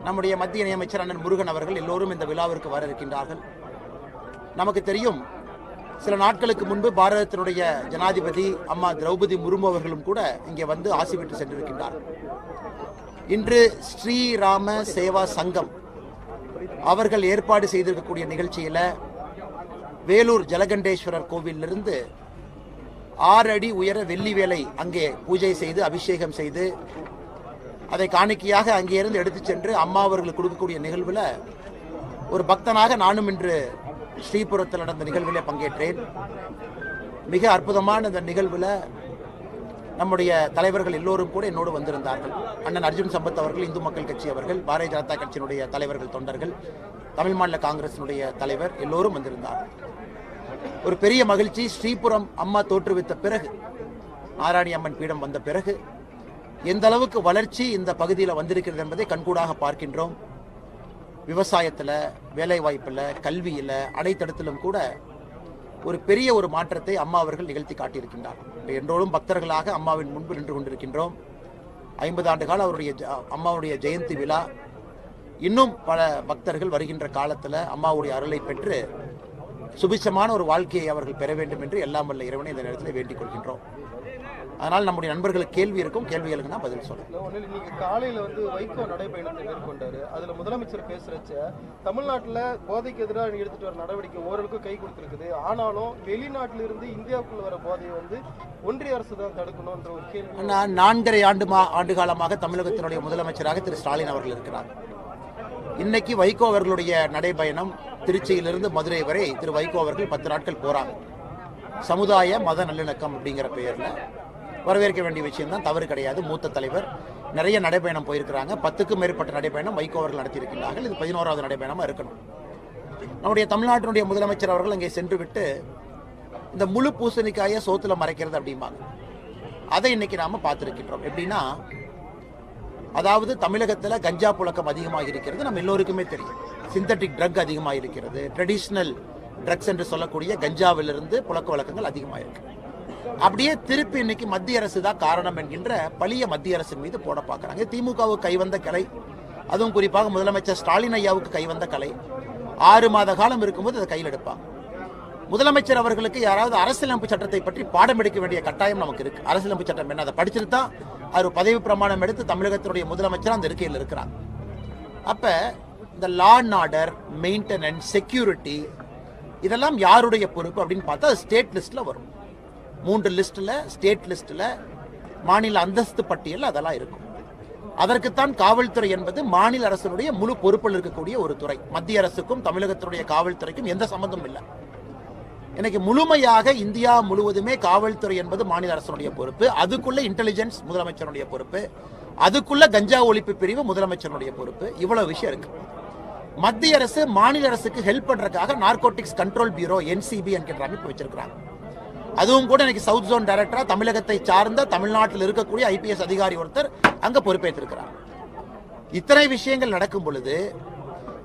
நம்முடைய மத்திய இணையமைச்சர் அண்ணன் முருகன் அவர்கள் எல்லோரும் இந்த விழாவிற்கு வர இருக்கின்றார்கள். நமக்கு தெரியும், சில நாட்களுக்கு முன்பு பாரதத்தினுடைய ஜனாதிபதி அம்மா திரௌபதி முர்மு அவர்களும் கூட இங்கே வந்து ஆசி பெற்று சென்றிருக்கின்றார். இன்று ஸ்ரீராம சேவா சங்கம் அவர்கள் ஏற்பாடு செய்திருக்கக்கூடிய நிகழ்ச்சியில் வேலூர் ஜலகண்டேஸ்வரர் கோவிலிருந்து 6 அடி உயர வெள்ளி வேலை அங்கே பூஜை செய்து அபிஷேகம் செய்து அதை காணிக்கையாக அங்கே இருந்து எடுத்துச் சென்று அம்மா அவர்களுக்கு கொடுக்கக்கூடிய நிகழ்வில் ஒரு பக்தனாக நானும் இன்று ஸ்ரீபுரத்தில் நடந்த நிகழ்வில் பங்கேற்றேன். மிக அற்புதமான இந்த நிகழ்வில் நம்முடைய தலைவர்கள் எல்லோரும் கூட என்னோடு வந்திருந்தார்கள். அண்ணன் அர்ஜுன் சம்பத் அவர்கள், இந்து மக்கள் கட்சி அவர்கள், பாரதிய ஜனதா கட்சியினுடைய தலைவர்கள், தொண்டர்கள், தமிழ் மாநில காங்கிரசினுடைய தலைவர் எல்லோரும் வந்திருந்தார்கள். ஒரு பெரிய மகிழ்ச்சி. ஸ்ரீபுரம் அம்மா தோற்றுவித்த பிறகு, நாராயணி அம்மன் பீடம் வந்த பிறகு எந்த அளவுக்கு வளர்ச்சி இந்த பகுதியில் வந்திருக்கிறது என்பதை கண்கூடாக பார்க்கின்றோம். விவசாயத்தில், வேலை வாய்ப்பில், கல்வியில், அனைத்திடத்திலும் கூட ஒரு பெரிய ஒரு மாற்றத்தை அம்மா அவர்கள் நிகழ்த்தி காட்டியிருக்கின்றார். என்றோடும் பக்தர்களாக அம்மாவின் முன்பு நின்று கொண்டிருக்கின்றோம். 50 ஆண்டு கால அவருடைய அம்மாவுடைய ஜெயந்தி விழா. இன்னும் பல பக்தர்கள் வருகின்ற காலத்தில் அம்மாவுடைய அருளை பெற்று சுபிட்சமான ஒரு வாழ்க்கையை அவர்கள் பெற வேண்டும் என்று எல்லாம் வல்ல இறைவனை இந்த நேரத்தில் வேண்டிக் கொள்கின்றோம். அதனால் நம்முடைய நண்பர்களுக்கு கேள்வி இருக்கும், கேள்விகளுக்கு நான் பதில் சொல்றேன். நீங்க காலையில வைகோ நடைபயணத்தை மேற்கொண்டாரு. அதுல முதலமைச்சர் பேசுறச்ச தமிழ்நாட்டில் போதைக்கு எதிராக எடுத்துட்டு வர நடவடிக்கை ஓரளவுக்கு கை கொடுத்திருக்குது. ஆனாலும் வெளிநாட்டிலிருந்து இந்தியாவுக்குள்ள வர போதையை ஒன்றிய அரசு தான் தடுக்கணும்ன்ற ஒரு கேள்வி. 4.5 ஆண்டு காலமாக தமிழகத்தினுடைய முதலமைச்சராக திரு ஸ்டாலின் அவர்கள் இருக்கிறார். இன்னைக்கு வைகோ அவர்களுடைய நடைபயணம் திருச்சியிலிருந்து மதுரை வரை திரு வைகோ அவர்கள் 10 நாட்கள் போறாங்க. சமுதாய மத நல்லிணக்கம் அப்படிங்கிற பெயர்ல வரவேற்க வேண்டிய விஷயம் தான், தவறு கிடையாது. மூத்த தலைவர் நிறைய நடைபயணம் போயிருக்கிறாங்க. 10க்கும் மேற்பட்ட நடைபயணம் வைகோ அவர்கள் நடத்தியிருக்கிறார்கள். இது 11வது நடைபயணமா இருக்கணும். நம்முடைய தமிழ்நாட்டினுடைய முதலமைச்சர் அவர்கள் அங்கே சென்று விட்டு இந்த முழு பூசணிக்காயை சோத்துல மறைக்கிறது அப்படிம்பாங்க. அதை இன்னைக்கு நாம பார்த்திருக்கின்றோம். எப்படின்னா, அதாவது தமிழகத்தில் கஞ்சா புழக்கம் அதிகமாக இருக்கிறது, நம்ம எல்லோருக்குமே தெரியும். சிந்தட்டிக் ட்ரக் அதிகமாக இருக்கிறது. ட்ரெடிஷ்னல் ட்ரக்ஸ் என்று சொல்லக்கூடிய கஞ்சாவிலிருந்து புழக்க வழக்கங்கள் அதிகமாக இருக்கு. அப்படியே திருப்பி இன்னைக்கு மத்திய அரசு தான் காரணம் என்கின்ற பழிய மத்திய அரசின் மீது போட பார்க்குறாங்க. திமுகவுக்கு கைவந்த கலை, அதுவும் குறிப்பாக முதலமைச்சர் ஸ்டாலின் ஐயாவுக்கு கைவந்த கலை. 6 மாத காலம் இருக்கும்போது அதை கையில் எடுப்பாங்க. முதலமைச்சர் அவர்களுக்கு யாராவது அரசியலமைப்பு சட்டத்தை பற்றி பாடம் எடுக்க வேண்டிய கட்டாயம் நமக்கு இருக்கு. அரசியலமைப்பு சட்டம் என்ன, அதை படிச்சுட்டு தான் அவர் பதவி பிரமாணம் எடுத்து தமிழகத்தினுடைய முதலமைச்சர் அந்த இருக்கையில் இருக்கிறார். அப்ப இந்த law and order, maintenance, security இதெல்லாம் யாருடைய பொறுப்பு அப்படின்னு பார்த்தா ஸ்டேட் லிஸ்ட்ல வரும். 3 லிஸ்ட்ல, ஸ்டேட் லிஸ்ட்ல, மாநில அந்தஸ்து பட்டியல் அதெல்லாம் இருக்கும். அதற்குத்தான் காவல்துறை என்பது மாநில அரசுடைய முழு பொறுப்பில் இருக்கக்கூடிய ஒரு துறை. மத்திய அரசுக்கும் தமிழகத்தினுடைய காவல்துறைக்கும் எந்த சம்பந்தமும் இல்லை. இன்னைக்கு முழுமையாக இந்தியா முழுவதுமே காவல்துறை என்பது மாநில அரசுடைய பொறுப்பு. அதுக்குள்ள இன்டெலிஜென்ஸ் முதலமைச்சருடைய பொறுப்பு, அதுக்குள்ள கஞ்சா ஒழிப்பு பிரிவு முதலமைச்சருடைய பொறுப்பு. இவ்வளவு விஷயம் இருக்கு. மத்திய அரசு மாநில அரசுக்கு ஹெல்ப் பண்றதுக்காக நார்கோட்டிக்ஸ் கண்ட்ரோல் பியூரோ NCB என்கின்ற அமைப்பு வச்சிருக்கிறாங்க. அதுவும் கூட இன்னைக்கு சவுத் ஜோன் டைரக்டரா தமிழகத்தை சார்ந்த தமிழ்நாட்டில் இருக்கக்கூடிய IPS அதிகாரி ஒருத்தர் அங்க பொறுப்பேற்றிருக்கிறார். இத்தனை விஷயங்கள் நடக்கும் பொழுது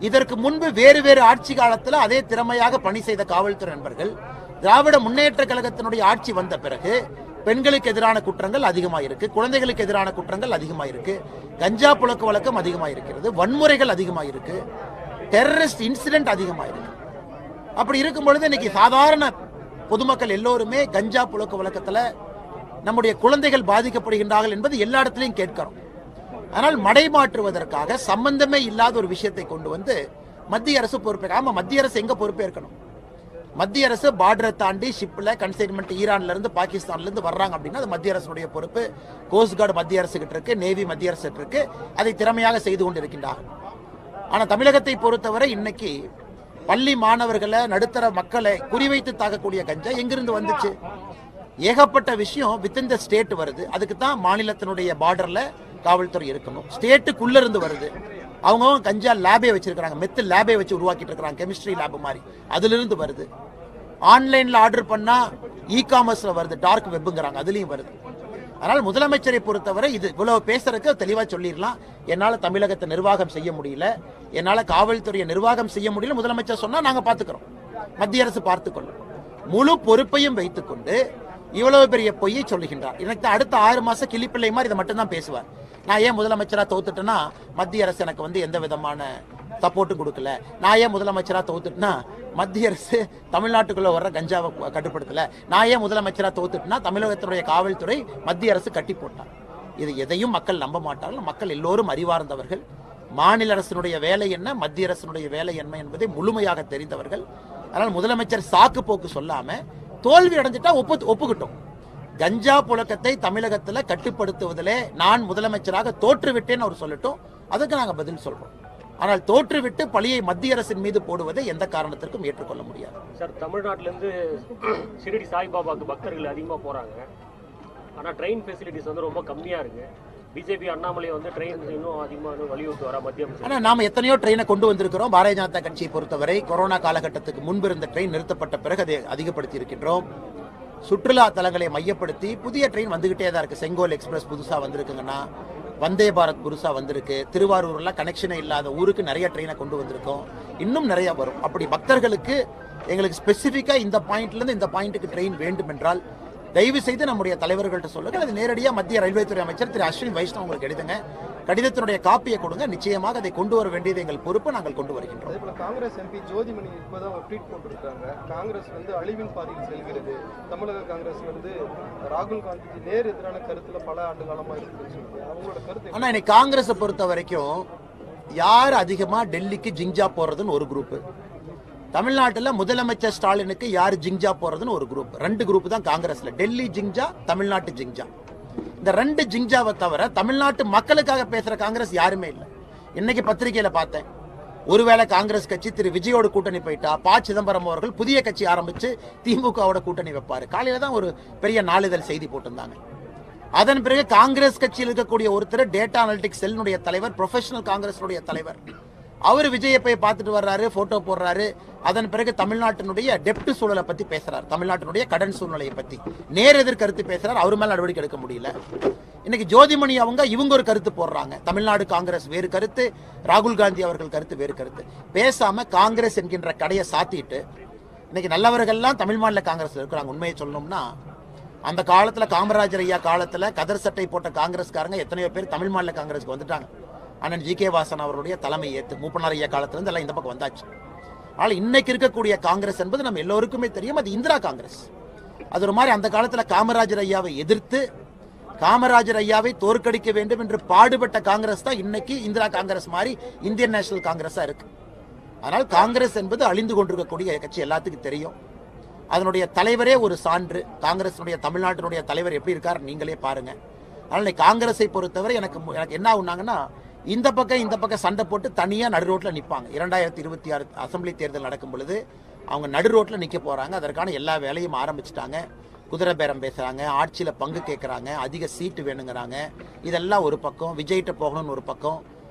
இதற்கு முன்பு வேறு வேறு ஆட்சி காலத்தில் அதே திறமையாக பணி செய்த காவல்துறை நண்பர்கள் திராவிட முன்னேற்ற கழகத்தினுடைய ஆட்சி வந்த பிறகு பெண்களுக்கு எதிரான குற்றங்கள் அதிகமாக இருக்கு, குழந்தைகளுக்கு எதிரான குற்றங்கள் அதிகமாக இருக்கு, கஞ்சா புழக்க வழக்கம் அதிகமாக இருக்கிறது, வன்முறைகள் அதிகமாக இருக்கு, டெரரிஸ்ட் இன்சிடென்ட் அதிகமாக இருக்கு. அப்படி இருக்கும் பொழுது இன்னைக்கு சாதாரண பொதுமக்கள் எல்லோருமே கஞ்சா புழக்க வழக்கத்தில் நம்முடைய குழந்தைகள் பாதிக்கப்படுகின்றார்கள் என்பது எல்லா இடத்திலையும் கேட்கிறோம். ஆனால் மடைமாற்றுவதற்காக சம்பந்தமே இல்லாத ஒரு விஷயத்தை கொண்டு வந்து மத்திய அரசு பொறுப்பேற்க. ஆமா, மத்திய அரசு எங்க பொறுப்பேற்கணும்? மத்திய அரசு பார்டரை தாண்டி ஷிப்ல கன்சைன்மெண்ட் ஈரான்ல இருந்து பாகிஸ்தான்ல இருந்து வர்றாங்க அப்படின்னா அது மத்திய அரசுடைய பொறுப்பு. கோஸ்ட் கார்டு மத்திய அரசு கிட்ட இருக்கு, நேவி மத்திய அரசு கிட்ட இருக்கு, அதை திறமையாக செய்து கொண்டிருக்கின்றார்கள். ஆனா தமிழகத்தை பொறுத்தவரை இன்னைக்கு பள்ளி மாணவர்களை, நடுத்தர மக்களை குறிவைத்து தாக்கக்கூடிய கஞ்சா எங்கிருந்து வந்துச்சு? ஏகப்பட்ட விஷயம் வித்தின் த ஸ்டேட் வருது. அதுக்கு தான் மாநிலத்தினுடைய பார்டர்ல காவல்துறை இருக்கணும். ஸ்டேட்டுக்குள்ள இருந்து வருது. அவங்க கஞ்சா லேபே வச்சிருக்காங்க, மெத்து லேபே வச்சு உருவாக்கிட்டு இருக்காங்க, கெமிஸ்ட்ரி லேப் மாதிரி. அதுல இருந்து வருது. ஆன்லைன்ல ஆர்டர் பண்ணா இ-காமர்ஸ்ல வருது, டார்க் வெப்ங்கிறாங்க, அதுலயும் வருது. அதனால் முதலமைச்சரை பொறுத்தவரை இது இவ்வளவு பேசுறதுக்கு தெளிவா சொல்லிடலாம். என்னால தமிழகத்தை நிர்வாகம் செய்ய முடியல, என்னால காவல்துறையை நிர்வாகம் செய்ய முடியல, முதலமைச்சர் சொன்னா நாங்க பாத்துக்கிறோம், மத்திய அரசு பார்த்துக்கொள்ளும். முழு பொறுப்பையும் வைத்துக் கொண்டு இவ்வளவு பெரிய பொய்யை சொல்லுகின்றார். எனக்கு அடுத்த 6 மாசம் கிளிப்பிள்ளை மாதிரி இதை மட்டும் தான் பேசுவார். நான் ஏன் முதலமைச்சராக தோத்துட்டேன்னா மத்திய அரசு எனக்கு வந்து எந்த விதமான சப்போர்ட்டும் கொடுக்கல. நான் ஏன் முதலமைச்சராக தோத்துட்டுனா மத்திய அரசு தமிழ்நாட்டுக்குள்ள வர்ற கஞ்சாவை கட்டுப்படுத்தல. நான் ஏன் முதலமைச்சராக தோத்துட்டுனா தமிழகத்தினுடைய காவல்துறை மத்திய அரசு கட்டி போட்டார். இது எதையும் மக்கள் நம்ப மாட்டார்கள். மக்கள் எல்லோரும் அறிவார்ந்தவர்கள். மாநில அரசினுடைய வேலை என்ன, மத்திய அரசினுடைய வேலை என்ன என்பதை முழுமையாக தெரிந்தவர்கள். அதனால் முதலமைச்சர் சாக்கு போக்கு சொல்லாம தோல்வி அடைஞ்சிட்டா ஒப்புக்கிட்டோம். கஞ்சா புழக்கத்தை தமிழகத்தில் கட்டுப்படுத்துவதிலே நான் முதலமைச்சராக தோற்றுவிட்டேன்னு அவர் சொல்லட்டும், அதுக்கு நாங்கள் பதில் சொல்றோம். ஆனால் தோற்றுவிட்டு பழியை மத்திய அரசின் மீது போடுவதை எந்த காரணத்திற்கும் ஏற்றுக்கொள்ள முடியாது. சார், தமிழ்நாட்டிலேருந்து ஷிரடி சாய்பாபாவுக்கு பக்தர்கள் அதிகமாக போகிறாங்க. ஆனால் ட்ரெயின் ஃபெசிலிட்டிஸ் வந்து ரொம்ப கம்மியாக இருக்கு. பிஜேபி அண்ணாமலை வந்து ட்ரெயின் இன்னும் அதிகமாக வலியுறுத்தி வர மத்திய அமைச்சர். ஆனால் நாம் எத்தனையோ ட்ரெயினை கொண்டு வந்திருக்கிறோம். பாரதிய ஜனதா கட்சியை பொறுத்தவரை கொரோனா காலகட்டத்துக்கு முன்பு இருந்த ட்ரெயின் நிறுத்தப்பட்ட பிறகு அதை அதிகப்படுத்தி இருக்கின்றோம். சுற்றுலா தலங்களை மையப்படுத்தி புதிய ட்ரெயின் வந்துகிட்டே தான் இருக்கு. செங்கோல் எக்ஸ்பிரஸ் புதுசாக வந்திருக்குங்கன்னா, வந்தே பாரத் புதுசாக வந்திருக்கு. திருவாரூர்ல கனெக்ஷனே இல்லாத ஊருக்கு நிறைய ட்ரெயினை கொண்டு வந்திருக்கோம். இன்னும் நிறைய வரும். அப்படி பக்தர்களுக்கு எங்களுக்கு ஸ்பெசிஃபிக்காக இந்த பாயிண்ட்லேருந்து இந்த பாயிண்ட்டுக்கு ட்ரெயின் வேண்டும் என்றால் தயவு செய்து நம்முடைய தலைவர்கள்ட்ட சொல்லுங்கள். அது நேரடியாக மத்திய ரயில்வே துறை அமைச்சர் திரு அஸ்வினி வைஷ்ணவ் உங்களுக்கு எழுதுங்க. கடிதத்தினுடைய காப்பியை கொடுங்க. நிச்சயமாக அதை கொண்டு வர வேண்டியது எங்கள் பொறுப்பு. நாங்கள் கொண்டு வருகின்றோம். அதே போல காங்கிரஸ் எம்பி ஜோதிமணி இப்போதான் ஒரு ட்வீட் போட்டிருக்காங்க. காங்கிரஸ் வந்து அழிவின் பாதையில் செல்கிறது. தமிழக காங்கிரஸ் வந்து ராகுல் காந்திக்கு நேர் எதிரான கருத்துல பல ஆண்டு காலமா இருக்குன்னு சொல்லுது. அவங்களோட கருத்து. ஆனால் இன்னைக்கு காங்கிரஸை பொறுத்த வரைக்கும் யார் அதிகமாக டெல்லிக்கு ஜிங்ஜா போடுறதுன்னு ஒரு குரூப்பு, தமிழ்நாட்டில் முதலமைச்சர் ஸ்டாலினுக்கு யார் ஜிங்ஜா போறதுன்னு ஒரு குரூப். 2 குரூப் தான் காங்கிரஸ்ல. டெல்லி ஜிங்ஜா, தமிழ்நாட்டு ஜிங்ஜா. இந்த 2 ஜிங்ஜாவை தவிர தமிழ்நாட்டு மக்களுக்காக பேசுற காங்கிரஸ் யாருமே இல்லை. இன்னைக்கு பத்திரிகையில பார்த்தேன், ஒருவேளை காங்கிரஸ் கட்சி திரு விஜயோட கூட்டணி போயிட்டா ப. சிதம்பரம் அவர்கள் புதிய கட்சி ஆரம்பிச்சு திமுகவோட கூட்டணி வைப்பாரு. காலையில தான் ஒரு பெரிய நாளிதழ் செய்தி போட்டிருந்தாங்க. அதன் பிறகு காங்கிரஸ் கட்சியில் இருக்கக்கூடிய ஒருத்தர் டேட்டா அனலிட்டிக்ஸ் செல்லுடைய தலைவர், ப்ரொஃபஷனல் காங்கிரஸுடைய தலைவர், அவர் விஜயை போய் பார்த்துட்டு வர்றாரு, போட்டோ போடுறாரு. அதன் பிறகு தமிழ்நாட்டினுடைய டெப்ட் சூழலை பத்தி பேசுறாரு, தமிழ்நாட்டினுடைய கடன் சூழ்நிலையை பத்தி நேர் எதிர் கருத்து பேசுறாரு. அவர் மேல நடவடிக்கை எடுக்க முடியல. இன்னைக்கு ஜோதிமணி இவங்க ஒரு கருத்து போடுறாங்க. தமிழ்நாடு காங்கிரஸ் வேறு கருத்து, ராகுல் காந்தி அவர்கள் கருத்து வேறு கருத்து. பேசாம காங்கிரஸ் என்கின்ற கடையை சாத்திட்டு இன்னைக்கு நல்லவர்கள்லாம் தமிழ் மாநில காங்கிரஸ் இருக்கிறாங்க. உண்மையை சொல்லணும்னா, அந்த காலத்துல காமராஜர் ஐயா காலத்துல கதர் சட்டை போட்ட காங்கிரஸ்காரங்க எத்தனையோ பேர் தமிழ் மாநில காங்கிரஸ்க்கு வந்துட்டாங்க. அண்ணன் ஜி.கே. வாசன் அவருடைய தலைமை ஏற்று மூப்பனார் ஐயா காலத்திலிருந்து எல்லாம் இந்த பக்கம் வந்தாச்சு. ஆனால் இன்னைக்கு இருக்கக்கூடிய காங்கிரஸ் என்பது நம்ம எல்லோருக்குமே தெரியும், அது இந்திரா காங்கிரஸ். அது ஒரு மாதிரி அந்த காலத்துல காமராஜர் ஐயாவை எதிர்த்து காமராஜர் ஐயாவை தோற்கடிக்க வேண்டும் என்று பாடுபட்ட காங்கிரஸ் தான் இன்னைக்கு இந்திரா காங்கிரஸ் மாதிரி இந்தியன் நேஷனல் காங்கிரஸா இருக்கு. அதனால் காங்கிரஸ் என்பது அழிந்து கொண்டிருக்கக்கூடிய கட்சி எல்லாத்துக்கும் தெரியும். அதனுடைய தலைவரே ஒரு சான்று. காங்கிரஸினுடைய தமிழ்நாட்டினுடைய தலைவர் எப்படி இருக்கார் நீங்களே பாருங்க. அதனால காங்கிரஸை பொறுத்தவரை எனக்கு என்ன ஆகுனாங்கன்னா, இந்த பக்கம் சண்டை போட்டு தனியா நடு ரோட்ல நிற்பாங்க. 2026 அசம்பிளி தேர்தல் நடக்கும் பொழுது அவங்க நடு ரோட்ல நிக்க போறாங்க. அதற்கான எல்லா வேலையும் ஆரம்பிச்சுட்டாங்க. குதிரை பேரம் பேசுறாங்க, ஆட்சியில பங்கு கேட்கறாங்க, அதிக சீட்டு வேணுங்கிறாங்க. இதெல்லாம் ஒரு பக்கம். விஜய்கிட்ட போகணும்னு ஒரு பக்கம்.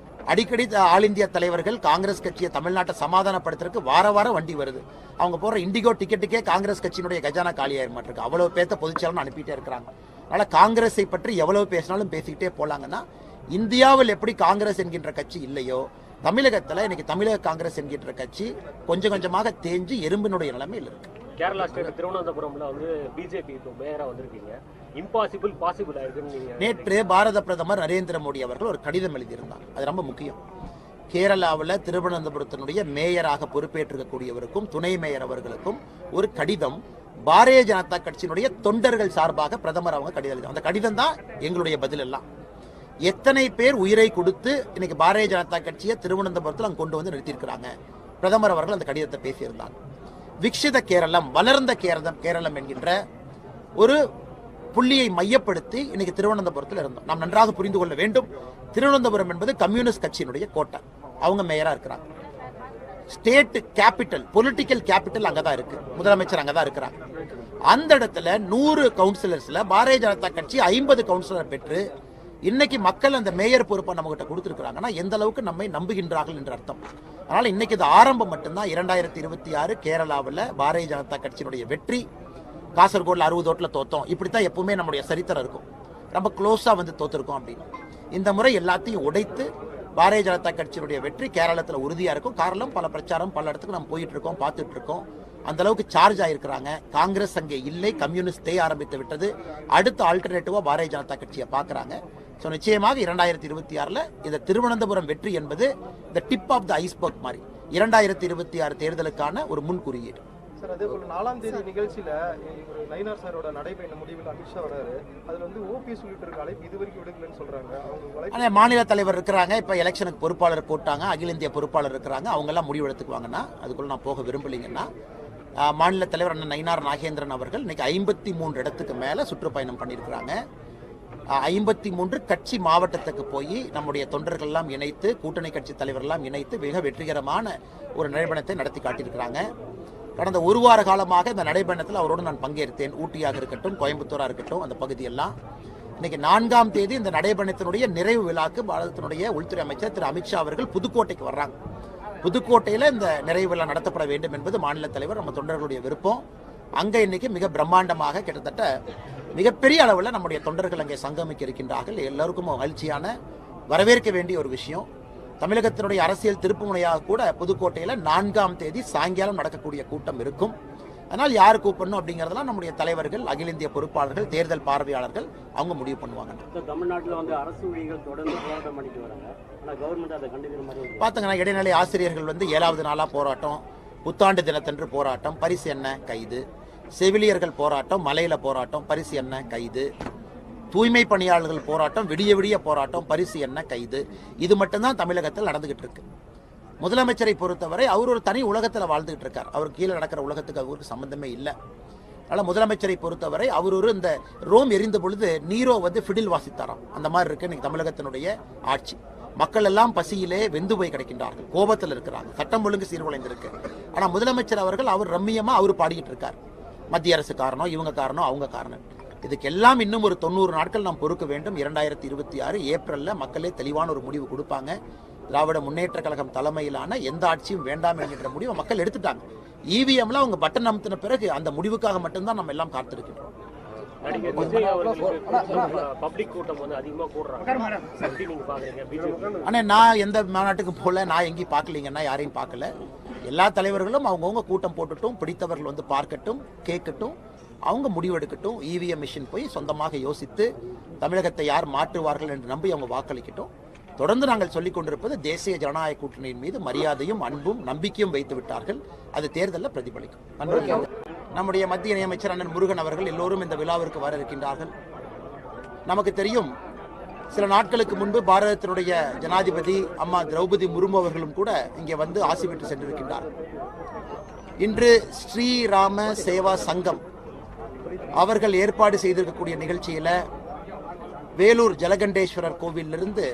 அடிக்கடி ஆல் இந்தியா தலைவர்கள் காங்கிரஸ் கட்சியை தமிழ்நாட்டை சமாதானப்படுத்துறதுக்கு வாரம் வண்டி வருது. அவங்க போற இண்டிகோ டிக்கெட்டுக்கே காங்கிரஸ் கட்சியினுடைய கஜானா காலியாயிர மாட்டிருக்கு. அவ்வளவு பேர்த்த பொதுச்செயலாளர் அனுப்பிட்டே இருக்கிறாங்க. அதனால காங்கிரஸை பற்றி எவ்வளவு பேசினாலும் பேசிக்கிட்டே போலாங்கன்னா, இந்தியாவில் எப்படி காங்கிரஸ் என்கின்ற கட்சி இல்லையோ, தமிழகத்தில் இன்னைக்கு தமிழக காங்கிரஸ் என்கின்ற கட்சி கொஞ்சம் கொஞ்சமாக தேஞ்சு எறும்பினுடைய நிலைமையில் இருக்கு. கேரளா ஸ்டேட் திருவனந்தபுரம்ல வந்து பிஜேபி மேயரா வந்திருக்கீங்க. இம்பாசிபிள் பாசிபிள் ஆயிருக்குன்னு நேற்று பாரத பிரதமர் நரேந்திர மோடி அவர்கள் ஒரு கடிதம் எழுதியிருந்தார். அது ரொம்ப முக்கியம். கேரளாவில் திருவனந்தபுரத்தினுடைய மேயராக பொறுப்பேற்றிருக்கக்கூடியவருக்கும் துணை மேயர் அவர்களுக்கும் ஒரு கடிதம் பாரதிய ஜனதா கட்சியினுடைய தொண்டர்கள் சார்பாக பிரதமர் அவங்க கடிதம் எழுதி. அந்த கடிதம் தான் எங்களுடைய பதில் எல்லாம். எத்தனை பேர் உயிரை கொடுத்து இன்னைக்கு பாரதிய ஜனதா கட்சியை திருவனந்தபுரத்தில் அங்கே கொண்டு வந்து நிறுத்தியிருக்கிறாங்க. பிரதமர் அவர்கள் அந்த கடிதத்தை பேசியிருந்தார். விக்ஷித கேரளம், வளர்ந்த கேரளம் என்கின்ற ஒரு புள்ளியை மையப்படுத்தி இன்னைக்கு திருவனந்தபுரத்தில் இருந்தோம். நாம் நன்றாக புரிந்து கொள்ள வேண்டும், திருவனந்தபுரம் என்பது கம்யூனிஸ்ட் கட்சியினுடைய கோட்டை. அவங்க மேயரா இருக்கிறாங்க. ஸ்டேட் கேபிட்டல், பொலிட்டிக்கல் கேபிட்டல் அங்கதான் இருக்கு. முதலமைச்சர் அங்கதான் இருக்கிறாங்க. அந்த இடத்துல 100 கவுன்சிலர்ஸ்ல பாரதிய ஜனதா கட்சி 50 கவுன்சிலர் பெற்று இன்னைக்கு மக்கள் அந்த மேயர் பொறுப்பை நம்ம கிட்ட கொடுத்துருக்காங்கன்னா எந்த அளவுக்கு நம்மை நம்புகின்றார்கள் என்ற அர்த்தம். அதனால இன்னைக்கு இது ஆரம்பம் மட்டும்தான். 2026 கேரளாவில் பாரதிய ஜனதா கட்சியினுடைய வெற்றி. காசர்கோட்ல 60 ஓட்டுல தோத்தோம். இப்படித்தான் எப்பவுமே நம்முடைய சரித்திரம் இருக்கும். ரொம்ப க்ளோஸா வந்து தோத்திருக்கோம் அப்படின்னு. இந்த முறை எல்லாத்தையும் உடைத்து பாரதிய ஜனதா கட்சியினுடைய வெற்றி கேரளத்தில் உறுதியா இருக்கும். காரணம் பல பிரச்சாரம், பல இடத்துக்கு நம்ம போயிட்டு இருக்கோம், பார்த்துட்டு இருக்கோம். அந்த அளவுக்கு சார்ஜ் ஆயிருக்கிறாங்க. காங்கிரஸ் அங்கே இல்லை, கம்யூனிஸ்ட் ஆரம்பித்து விட்டது. அடுத்த ஆல்டர்னேட்டிவா பாரதிய ஜனதா கட்சியை பார்க்கறாங்க. ஸோ நிச்சயமாக 2026 இந்த திருவனந்தபுரம் வெற்றி என்பது இந்த டிப் ஆஃப் த ஐஸ்பர்க் மாதிரி 2026 தேர்தலுக்கான ஒரு முன் குறியீடு. சார் அதே போல 4ஆம் தேதி நிகழ்ச்சியில ஒரு நயினார் சாரோட நடைபயண முடிவில் அமித்ஷா வராரு. அதுல வந்து ஓபிஎஸ் உள்ளிட்ட இருக்க அழைப்பு இதுவரைக்கும் விடுக்கலன்னு சொல்றாங்க. அவங்க ஆனால் மாநில தலைவர் இருக்கிறாங்க, இப்போ எலெக்ஷனுக்கு பொறுப்பாளர் போட்டாங்க, அகில இந்திய பொறுப்பாளர் இருக்கிறாங்க, அவங்கெல்லாம் முடிவு எடுத்துக்குவாங்கன்னா அதுக்குள்ள நான் போக விரும்பலைங்கன்னா மாநில தலைவர் அண்ணன் நயினார் நாகேந்திரன் அவர்கள் இன்னைக்கு 53 இடத்துக்கு மேலே சுற்றுப்பயணம் பண்ணியிருக்கிறாங்க. 53 கட்சி மாவட்டத்துக்கு போய் நம்முடைய தொண்டர்கள்லாம் இணைத்து கூட்டணி கட்சி தலைவர்கள்லாம் இணைத்து மிக வெற்றிகரமான ஒரு நடைபயணத்தை நடத்தி காட்டியிருக்கிறாங்க. கடந்த ஒரு வார காலமாக இந்த நடைபயணத்தில் அவரோடு நான் பங்கேற்றேன். ஊட்டியாக இருக்கட்டும், கோயம்புத்தூராக இருக்கட்டும், அந்த பகுதியெல்லாம். இன்னைக்கு 4ஆம் தேதி இந்த நடைபயணத்தினுடைய நிறைவு விழாக்கு பாரதத்தினுடைய உள்துறை அமைச்சர் திரு அமித்ஷா அவர்கள் புதுக்கோட்டைக்கு வர்றாங்க. புதுக்கோட்டையில் இந்த நிறைவு விழா நடத்தப்பட வேண்டும் என்பது மாநில தலைவர் நம்ம தொண்டர்களுடைய விருப்பம். அங்கே இன்னைக்கு மிக பிரம்மாண்டமாக கிட்டத்தட்ட மிகப்பெரிய அளவில் நம்முடைய தொண்டர்கள் அங்கே சங்கமிக்க இருக்கின்றார்கள். எல்லாருக்கும் மகிழ்ச்சியான வரவேற்க வேண்டிய ஒரு விஷயம். தமிழகத்தினுடைய அரசியல் திருப்புமுனையாக கூட புதுக்கோட்டையில் 4ஆம் தேதி சாயங்காலம் நடக்கக்கூடிய கூட்டம் இருக்கும். அதனால் யார் கூப்பிடணும் அப்படிங்கிறதெல்லாம் நம்முடைய தலைவர்கள், அகில இந்திய பொறுப்பாளர்கள், தேர்தல் பார்வையாளர்கள் அவங்க முடிவு பண்ணுவாங்க. தமிழ்நாட்டில் வந்து அரசு ஊழியர்கள் தொடர்ந்து போராட்டம் பண்ணிட்டு வராங்க. ஆனால் கவர்மெண்ட் அதை கண்டிக்கிற மாதிரி பார்த்துங்கன்னா இடைநிலை ஆசிரியர்கள் வந்து 7வது நாளாக போராட்டம், புத்தாண்டு தினத்தன்று போராட்டம், பரிசு என்ன கைது, செவிலியர்கள் போராட்டம், மலையில போராட்டம், பரிசு என்ன கைது, தூய்மை பணியாளர்கள் போராட்டம், விடிய விடிய போராட்டம், பரிசு என்ன கைது. இது மட்டும்தான் தமிழகத்தில் நடந்துகிட்டு இருக்கு. முதலமைச்சரை பொறுத்தவரை அவர் ஒரு தனி உலகத்தில் வாழ்ந்துகிட்டு இருக்கார். அவர் கீழே நடக்கிற உலகத்துக்கு அவருக்கு சம்பந்தமே இல்லை. அதனால் முதலமைச்சரை பொறுத்தவரை அவர் ஒரு இந்த ரோம் எரிந்த பொழுது நீரோ வந்து ஃபிடில் வாசித்தாராம், அந்த மாதிரி இருக்கு இன்னைக்கு தமிழகத்தினுடைய ஆட்சி. மக்கள் எல்லாம் பசியிலே வெந்து போய் கிடைக்கின்றார்கள், கோபத்தில் இருக்கிறாங்க, சட்டம் ஒழுங்கு சீர்குலைந்திருக்கு. ஆனால் முதலமைச்சர் அவர்கள் அவர் ரம்மியமா அவர் பாடிக்கிட்டு இருக்கார். மத்திய அரசு காரணம், இவங்க காரணம், அவங்க காரணம். இதுக்கெல்லாம் இன்னும் ஒரு 90 நாட்கள் நாம் பொறுக்க வேண்டும். 2026 ஏப்ரலில் மக்களே தெளிவான ஒரு முடிவு கொடுப்பாங்க. திராவிட முன்னேற்ற கழகம் தலைமையிலான எந்த ஆட்சியும் வேண்டாம் என்கின்ற முடிவை மக்கள் எடுத்துட்டாங்க. இவிஎம்ல அவங்க பட்டன் அமுத்தின பிறகு அந்த முடிவுக்காக மட்டும்தான் நம்ம எல்லாம் காத்திருக்கின்றோம். ஆனா நான் எந்த மாநாட்டுக்கு போல, நான் எங்கேயும் பார்க்கலீங்கன்னா, யாரையும் பார்க்கல. எல்லா தலைவர்களும் அவங்கவுங்க கூட்டம் போட்டுட்டும், பிடித்தவர்கள் வந்து பார்க்கட்டும், கேட்கட்டும், அவங்க முடிவெடுக்கட்டும். இவிஎம் மிஷின் போய் சொந்தமாக யோசித்து தமிழகத்தை யார் மாற்றுவார்கள் என்று நம்பி அவங்க வாக்களிக்கட்டும். தொடர்ந்து நாங்கள் சொல்லிக் கொண்டிருப்பது தேசிய ஜனநாயக கூட்டணியின் மீது மரியாதையும் அன்பும் நம்பிக்கையும் வைத்து விட்டார்கள். அது தேர்தலில் பிரதிபலிக்கும். நம்முடைய மத்திய இணையமைச்சர் அண்ணன் முருகன் அவர்கள் எல்லோரும் இந்த விழாவிற்கு வர இருக்கின்றார்கள். நமக்கு தெரியும், சில நாட்களுக்கு முன்பு பாரதத்தினுடைய ஜனாதிபதி அம்மா திரௌபதி முர்மு அவர்களும் கூட இங்கே வந்து ஆசி பெற்று சென்றிருக்கின்றார்கள். இன்று ஸ்ரீராம சேவா சங்கம் அவர்கள் ஏற்பாடு செய்திருக்கக்கூடிய நிகழ்ச்சியில வேலூர் ஜலகண்டேஸ்வரர் கோவிலிருந்து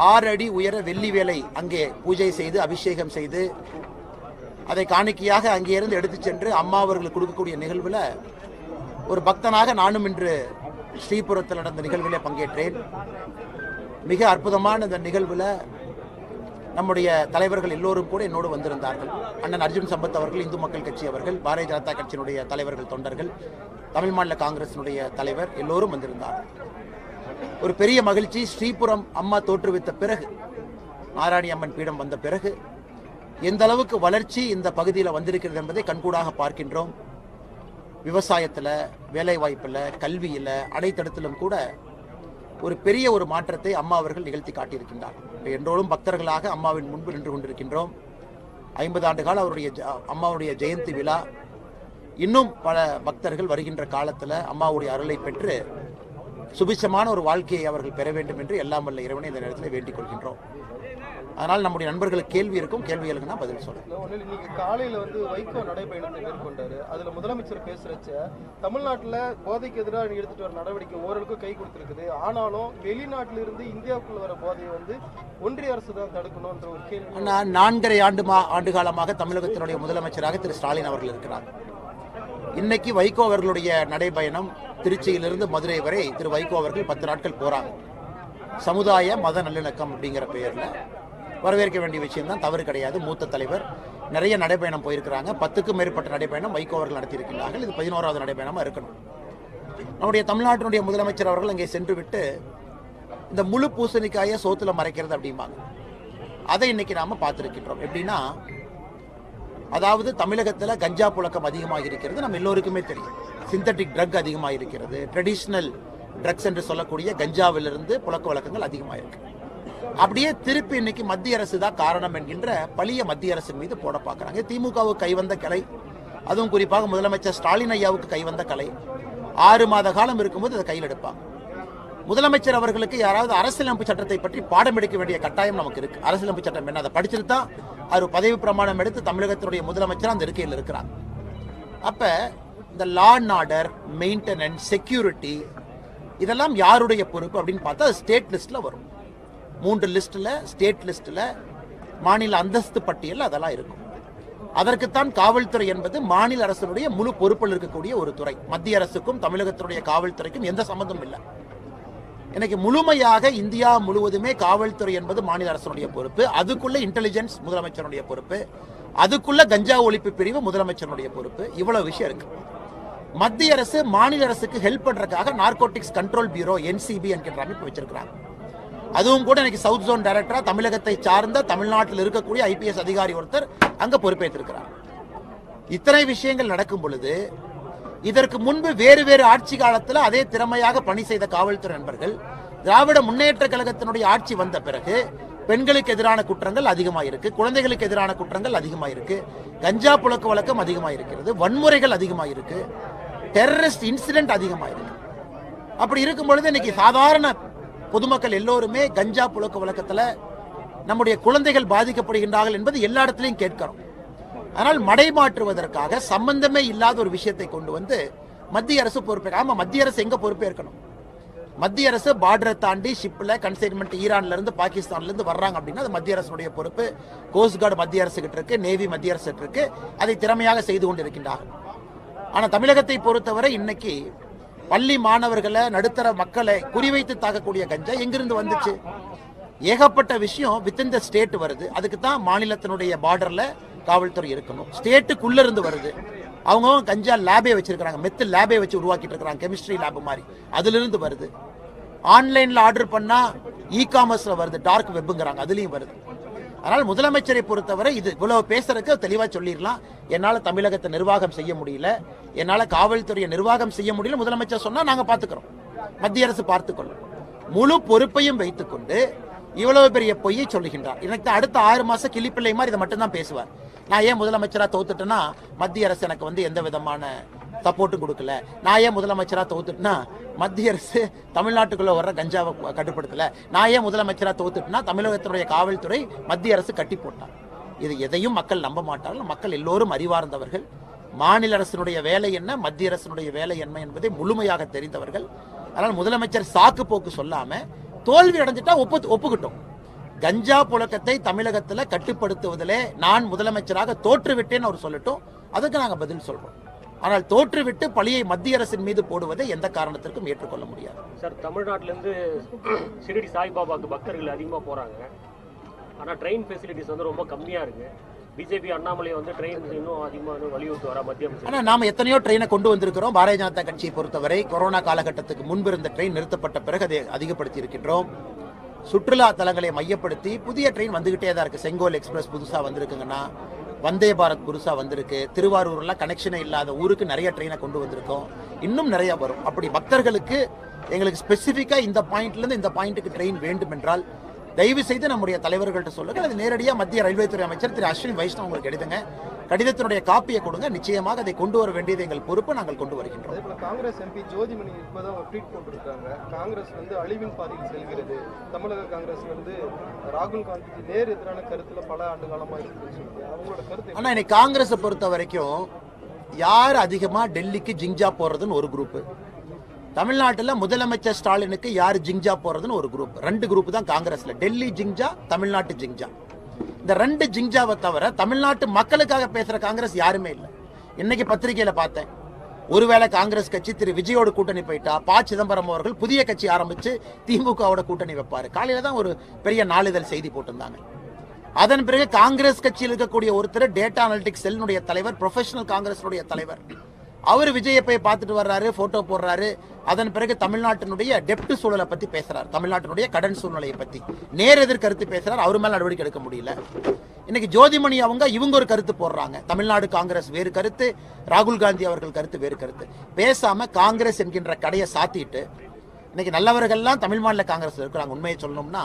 6 அடி உயர வெள்ளி வேலை அங்கே பூஜை செய்து அபிஷேகம் செய்து அதை காணிக்கையாக அங்கே இருந்து எடுத்து சென்று அம்மா அவர்களுக்கு கொடுக்கக்கூடிய நிகழ்வில் ஒரு பக்தனாக நானும் இன்று ஸ்ரீபுரத்தில் நடந்த நிகழ்விலே பங்கேற்றேன். மிக அற்புதமான இந்த நிகழ்வில் நம்முடைய தலைவர்கள் எல்லோரும் கூட என்னோடு வந்திருந்தார்கள். அண்ணன் அர்ஜுன் சம்பத் அவர்கள், இந்து மக்கள் கட்சி அவர்கள், பாரதிய ஜனதா கட்சியினுடைய தலைவர்கள், தொண்டர்கள், தமிழ் மாநில காங்கிரசினுடைய தலைவர் எல்லோரும் வந்திருந்தார்கள். ஒரு பெரிய மகிழ்ச்சி. ஸ்ரீபுரம் அம்மா தோற்றுவித்த பிறகு, நாராயணி அம்மன் பீடம் வந்த பிறகு எந்த அளவுக்கு வளர்ச்சி இந்த பகுதியில் வந்திருக்கிறது என்பதை கண்கூடாக பார்க்கின்றோம். விவசாயத்தில், வேலை வாய்ப்பில், கல்வியில், அனைத்திடத்திலும் கூட ஒரு பெரிய ஒரு மாற்றத்தை அம்மா அவர்கள் நிகழ்த்தி காட்டியிருக்கின்றார். என்றோடும் பக்தர்களாக அம்மாவின் முன்பு நின்று கொண்டிருக்கின்றோம். 50 ஆண்டு கால அவருடைய அம்மாவுடைய ஜெயந்தி விழா. இன்னும் பல பக்தர்கள் வருகின்ற காலத்தில் அம்மாவுடைய அருளை பெற்று சுபிட்சமான ஒரு வாழ்க்கையை அவர்கள் பெற வேண்டும் என்று எல்லாம் வல்ல இறைவனை இந்த நேரத்தில் வேண்டிக் கொள்கின்றோம். அதனால் நம்முடைய நண்பர்களுக்கு கேள்வி இருக்கும், கேள்விகளுக்கு நான் பதில் சொல்றேன். இன்னைக்கு காலையில வந்து வைகோ நடைபயணத்தை மேற்கொண்டாரு. அதுல முதலமைச்சர் பேசுறச்ச தமிழ்நாட்டுல போதைக்கு எதிராக எடுத்துட்டு வர நடவடிக்கை ஓரளவுக்கு கை கொடுத்திருக்குது. ஆனாலும் வெளிநாட்டில இருந்து இந்தியாவுக்குள்ள வர போதையை வந்து ஒன்றிய அரசு தான் தடுக்கணும்ன்ற ஒரு கேள்வி. 4.5 ஆண்டு காலமாக தமிழகத்தினுடைய முதலமைச்சராக திரு ஸ்டாலின் அவர்கள் இருக்கிறார். இன்னைக்கு வைகோ அவர்களுடைய நடைபயணம் திருச்சியிலிருந்து மதுரை வரை திரு வைகோ அவர்கள் 10 நாட்கள் போறாங்க. சமுதாய மத நல்லிணக்கம் அப்படிங்கிற பெயர்ல வரவேற்க வேண்டிய விஷயம் தான், தவறு கிடையாது. மூத்த தலைவர் நிறைய நடைபயணம் போயிருக்கிறாங்க. 10க்கும் மேற்பட்ட நடைபயணம் வைகோ அவர்கள் நடத்தியிருக்கிறார்கள். இது 11வது நடைபயணமா இருக்கணும். நம்முடைய தமிழ்நாட்டினுடைய முதலமைச்சர் அவர்கள் அங்கே சென்று விட்டு இந்த முழு பூசணிக்காயை சோத்துல மறைக்கிறது அப்படிம்பாங்க. அதை இன்னைக்கு நாம பார்த்திருக்கின்றோம். எப்படின்னா, அதாவது தமிழகத்தில் கஞ்சா புழக்கம் அதிகமாக இருக்கிறது, நம்ம எல்லோருக்குமே தெரியும். சிந்தட்டிக் ட்ரக் அதிகமாக இருக்கிறது. ட்ரெடிஷ்னல் ட்ரக்ஸ் என்று சொல்லக்கூடிய கஞ்சாவிலிருந்து புழக்க வழக்கங்கள் அதிகமாக இருக்கு. அப்படியே திருப்பி இன்னைக்கு மத்திய அரசு தான் காரணம் என்கின்ற பழிய மத்திய அரசின் மீது போட பார்க்குறாங்க. திமுகவுக்கு கைவந்த கலை, அதுவும் குறிப்பாக முதலமைச்சர் ஸ்டாலின் ஐயாவுக்கு கைவந்த கலை. 6 மாத காலம் இருக்கும்போது அதை கையில் எடுப்பாங்க. முதலமைச்சர் அவர்களுக்கு யாராவது அரசியலமைப்பு சட்டத்தை பற்றி பாடம் எடுக்க வேண்டிய கட்டாயம் நமக்கு இருக்கு. அரசியலமைப்பு சட்டம் என்ன, அதை படிச்சுட்டு தான் அவர் பதவி பிரமாணம் எடுத்து தமிழகத்தினுடைய முதலமைச்சர் அந்த இருக்கையில் இருக்கிறாங்க. அப்ப இந்த law and order, maintenance, security இதெல்லாம் யாருடைய பொறுப்பு அப்படின்னு பார்த்தா ஸ்டேட் லிஸ்ட்ல வரும். 3 லிஸ்ட்ல, ஸ்டேட் லிஸ்ட்ல, மாநில அந்தஸ்து பட்டியல் அதெல்லாம் இருக்கும். அதற்குத்தான் காவல்துறை என்பது மாநில அரசினுடைய முழு பொறுப்பில் இருக்கக்கூடிய ஒரு துறை. மத்திய அரசுக்கும் தமிழகத்தினுடைய காவல்துறைக்கும் எந்த சம்பந்தமும் இல்லை. இன்னைக்கு முழுமையாக இந்தியா முழுவதுமே காவல்துறை என்பது மாநில அரசினுடைய பொறுப்பு. அதுக்குள்ள இன்டெலிஜென்ஸ் முதலமைச்சருடைய பொறுப்பு, அதுக்குள்ள கஞ்சா ஒழிப்பு பிரிவு முதலமைச்சருடைய பொறுப்பு. இவ்வளவு விஷயம் இருக்கு. மத்திய அரசு மாநில அரசுக்கு ஹெல்ப் பண்றதுக்காக நார்கோட்டிக்ஸ் கண்ட்ரோல் பியூரோ NCB என்கின்ற அமைப்பு வச்சிருக்கிறாங்க. அதுவும் கூட இன்னைக்கு சவுத் ஜோன் டைரக்டரா தமிழகத்தை சார்ந்த தமிழ்நாட்டில் இருக்கக்கூடிய IPS அதிகாரி ஒருத்தர் அங்க பொறுப்பேற்றிருக்கிறார். இத்தனை விஷயங்கள் நடக்கும் பொழுது இதற்கு முன்பு வேறு வேறு ஆட்சி காலத்தில் அதே திறமையாக பணி செய்த காவல்துறை நண்பர்கள் திராவிட முன்னேற்ற கழகத்தினுடைய ஆட்சி வந்த பிறகு பெண்களுக்கு எதிரான குற்றங்கள் அதிகமாக இருக்கு, குழந்தைகளுக்கு எதிரான குற்றங்கள் அதிகமாக இருக்கு, கஞ்சா புழக்க வழக்கம் அதிகமாக இருக்கிறது, வன்முறைகள் அதிகமாக இருக்கு, டெரரிஸ்ட் இன்சிடென்ட் அதிகமாக இருக்கு. அப்படி இருக்கும் பொழுது இன்னைக்கு சாதாரண பொதுமக்கள் எல்லோருமே கஞ்சா புழக்க வழக்கத்தில் நம்முடைய குழந்தைகள் பாதிக்கப்படுகின்றார்கள் என்பது எல்லா இடத்திலையும் கேட்கிறோம். ஆனால் மடைமாற்றுவதற்காக சம்பந்தமே இல்லாத ஒரு விஷயத்தை கொண்டு வந்து மத்திய அரசு பொறுப்பேற்க. ஆமா, மத்திய அரசு எங்க பொறுப்பேற்கணும்? மத்திய அரசு பார்டரை தாண்டி ஷிப்ல கன்சைன்மெண்ட் ஈரான்ல இருந்து பாகிஸ்தான்ல இருந்து வர்றாங்க அப்படின்னா அது மத்திய அரசுடைய பொறுப்பு. கோஸ்ட் கார்டு மத்திய அரசு கிட்ட இருக்கு, நேவி மத்திய அரசு கிட்ட இருக்கு, அதை திறமையாக செய்து கொண்டிருக்கின்றார்கள். ஆனா தமிழகத்தை பொறுத்தவரை இன்னைக்கு பள்ளி மாணவர்களை, நடுத்தர மக்களை குறிவைத்து தாக்கக்கூடிய கஞ்சா எங்கிருந்து வந்துச்சு? ஏகப்பட்ட விஷயம் வித்தின் த ஸ்டேட் வருது. அதுக்கு தான் மாநிலத்தினுடைய பார்டர்ல காவல்துறை இருக்கணும். ஸ்டேட்டுக்குள்ள இருந்து வருது. அவங்க கஞ்சா லேபே வச்சிருக்காங்க, மெத்து லேபே வச்சு உருவாக்கிட்டு இருக்காங்க, கெமிஸ்ட்ரி லேப் மாதிரி. அதுல இருந்து வருது. ஆன்லைன்ல ஆர்டர் பண்ணா இ-காமர்ஸ்ல வருது, டார்க் வெப்ங்கிறாங்க, அதுலயும் வருது. அதனால் முதலமைச்சரை பொறுத்தவரை இது இவ்வளவு பேசுறதுக்கு தெளிவா சொல்லிடலாம். என்னால தமிழகத்தை நிர்வாகம் செய்ய முடியல, என்னால காவல்துறையை நிர்வாகம் செய்ய முடியல, முதலமைச்சர் சொன்னா நாங்க பாத்துக்கிறோம், மத்திய அரசு பார்த்துக்கொள்ளும். முழு பொறுப்பையும் வைத்துக்கொண்டு இவ்வளவு பெரிய பொய்யை சொல்லுகின்றார். எனக்கு அடுத்த 6 மாசம் கிளிப்பிள்ளை மாதிரி இதை மட்டும் தான் பேசுவார். நான் ஏன் முதலமைச்சரா தோத்துட்டேன்னா மத்திய அரசு எனக்கு எந்த விதமான சப்போர்ட்டும் கொடுக்கல. நான் ஏன் முதலமைச்சரா தோத்துட்டுனா மத்திய அரசு தமிழ்நாட்டுக்குள்ள வர்ற கஞ்சாவை கட்டுப்படுத்தல. நான் ஏன் முதலமைச்சரா தோத்துட்டுனா தமிழகத்தினுடைய காவல்துறை மத்திய அரசு கட்டி போட்டார். இது எதையும் மக்கள் நம்ப மாட்டார்கள். மக்கள் எல்லோரும் அறிவார்ந்தவர்கள். மாநில அரசினுடைய வேலை என்ன, மத்திய அரசினுடைய வேலை என்ன என்பதை முழுமையாக தெரிந்தவர்கள். அதனால் முதலமைச்சர் சாக்கு போக்கு சொல்லாம தோல்வி அடைஞ்சிட்டா ஒப்புக்கிட்டோம். கஞ்சா புழக்கத்தை தமிழகத்தில் கட்டுப்படுத்துவதிலே நான் முதலமைச்சராக தோற்றுவிட்டேன்னு அவர் சொல்லட்டும், அதுக்கு நாங்கள் பதில் சொல்றோம். ஆனால் தோற்றுவிட்டு பழியை மத்திய அரசின் மீது போடுவதை எந்த காரணத்திற்கும் ஏற்றுக்கொள்ள முடியாது. சார், தமிழ்நாட்டிலேருந்து ஷிரடி சாய்பாபாவுக்கு பக்தர்கள் அதிகமாக போகிறாங்க. ஆனால் ட்ரெயின் ஃபெசிலிட்டிஸ் ரொம்ப கம்மியாக இருக்கு. பிஜேபி அண்ணாமலை ட்ரெயின் இன்னும் அதிகமாக வலியுறுத்தி வர மத்திய அமைச்சர். ஆனால் நாம் எத்தனையோ ட்ரெயினை கொண்டு வந்திருக்கிறோம். பாரதிய ஜனதா கட்சியை பொறுத்தவரை கொரோனா காலகட்டத்துக்கு முன்பு இருந்த ட்ரெயின் நிறுத்தப்பட்ட பிறகு அதை அதிகப்படுத்தி இருக்கின்றோம். சுற்றுலா தலங்களை மையப்படுத்தி புதிய ட்ரெயின் வந்துகிட்டே தான் இருக்கு. செங்கோல் எக்ஸ்பிரஸ் புதுசா வந்திருக்குங்கன்னா, வந்தே பாரத் புதுசா வந்திருக்கு. திருவாரூர்ல கனெக்ஷனே இல்லாத ஊருக்கு நிறைய ட்ரெயினை கொண்டு வந்திருக்கோம். இன்னும் நிறைய வரும். அப்படி பக்தர்களுக்கு எங்களுக்கு ஸ்பெசிஃபிக்கா இந்த பாயிண்ட்ல இருந்து இந்த பாயிண்ட்டுக்கு ட்ரெயின் வேண்டும் என்றால் தயவு செய்து நம்முடைய தலைவர்கள்ட்ட சொல்லுங்க. அது நேரடியாக மத்திய ரயில்வே துறை அமைச்சர் திரு அஸ்வினி வைஷ்ணவ் உங்களுக்கு எழுதுங்க, கடிதத்தினுடைய காப்பியை கொடுங்க. நிச்சயமாக அதை கொண்டு வர வேண்டியது எங்கள் பொறுப்பு. நாங்கள் கொண்டு வருகின்றோம். காங்கிரஸ் MP ஜோதிமணி இப்பதான் ஒரு ட்வீட் போட்டிருக்காங்க. காங்கிரஸ் அழிவின் பாதையில் செல்கிறது. தமிழக காங்கிரஸ் ராகுல் காந்தி நேர் எதிரான கருத்துல பல ஆண்டு காலமா இருக்குன்னு சொல்லி அவங்களோட கருத்து. ஆனா இன்னைக்கு காங்கிரஸை பொறுத்த வரைக்கும் யார் அதிகமா டெல்லிக்கு ஜிங்ஜா போறதுன்னு ஒரு குரூப், தமிழ்நாட்டில் முதலமைச்சர் ஸ்டாலினுக்கு யார் ஜிங்ஜா போறதுன்னு ஒரு குரூப். 2 குரூப் தான் காங்கிரஸ்ல. டெல்லி ஜிங்ஜா, தமிழ்நாட்டு ஜிங்ஜா. இந்த 2 ஜிங்ஜாவை தவிர தமிழ்நாட்டு மக்களுக்காக பேசுற காங்கிரஸ் யாருமே இல்லை. இன்னைக்கு பத்திரிகையில பார்த்தேன், ஒருவேளை காங்கிரஸ் கட்சி திரு விஜயோட கூட்டணி போயிட்டா ப. சிதம்பரம் அவர்கள் புதிய கட்சி ஆரம்பிச்சு திமுகவோட கூட்டணி வைப்பாரு. காலையில தான் ஒரு பெரிய நாளிதழ் செய்தி போட்டிருந்தாங்க. அதன் பிறகு காங்கிரஸ் கட்சியில் இருக்கக்கூடிய ஒருத்தர் டேட்டா அனலிட்டிக்ஸ் செல்லுடைய தலைவர், ப்ரொஃபஷனல் காங்கிரஸுடைய தலைவர், அவர் விஜயை போய் பார்த்துட்டு வர்றாரு, போட்டோ போடுறாரு. அதன் பிறகு தமிழ்நாட்டினுடைய டெப்ட் சூழலை பத்தி பேசுறாரு, தமிழ்நாட்டினுடைய கடன் சூழ்நிலையை பத்தி நேர் எதிர் கருத்து பேசுறாரு. அவர் மேல நடவடிக்கை எடுக்க முடியல. இன்னைக்கு ஜோதிமணி இவங்க ஒரு கருத்து போடுறாங்க. தமிழ்நாடு காங்கிரஸ் வேறு கருத்து, ராகுல் காந்தி அவர்கள் கருத்து வேறு கருத்து. பேசாம காங்கிரஸ் என்கின்ற கடையை சாத்திட்டு இன்னைக்கு நல்லவர்கள்லாம் தமிழ் மாநில காங்கிரஸ் இருக்கிறாங்க. உண்மையை சொல்லணும்னா